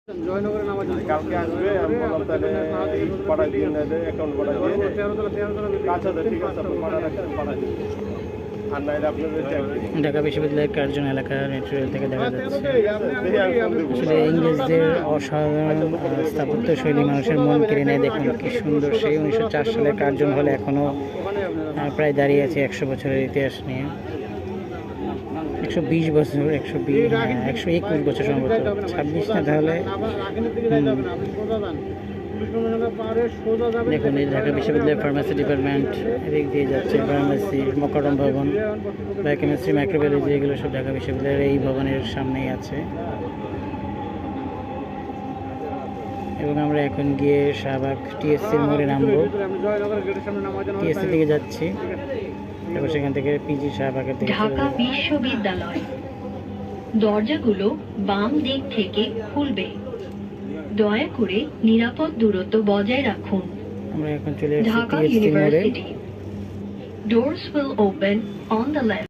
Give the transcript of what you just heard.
কালকে আসবে আমি বললাম তাহলে পাঠাই দিয়ে অ্যাকাউন্ট পাঠাই দিয়ে আচ্ছা ঠিক আছে আপনি পাঠাই দিন আর নাইলে আপনাদের ঢাকা বিশ্ববিদ্যালয়ের কার্জন এলাকা মেট্রো রেল থেকে দেখা যাচ্ছে আসলে ইংরেজদের অসাধারণ স্থাপত্য শৈলী মানুষের মন কেড়ে নেয়। দেখুন কি সুন্দর, সেই 1904 সালের কার্জন হলে এখনো প্রায় দাঁড়িয়ে আছে 100 বছরের ইতিহাস নিয়ে। 120 বছর, 121 বছর সম্ভবত, 26 না তাহলে। দেখুন এই ঢাকা বিশ্ববিদ্যালয়ের ফার্মাসি ডিপার্টমেন্ট এদিক দিয়ে যাচ্ছে, ফার্মাসি, মকরম ভবন, বায়োকেমিস্ট্রি, মাইক্রোবায়োলজি, এগুলো সব ঢাকা বিশ্ববিদ্যালয়ের এই ভবনের সামনেই আছে। এবং আমরা এখন গিয়ে শাহবাগ টিএসসির মোড়ে নামবো, টিএসসি দিকে যাচ্ছি, তারপর সেখান থেকে পিজি শাহবাগের দিকে। ঢাকা বিশ্ববিদ্যালয় দরজাগুলো বাম দিক থেকে খুলবে, দয়া করে নিরাপদ দূরত্ব বজায় রাখুন। আমরা এখন চলে এসেছি ঢাকা টিএসসি মোড়ে। University, doors will open on the left.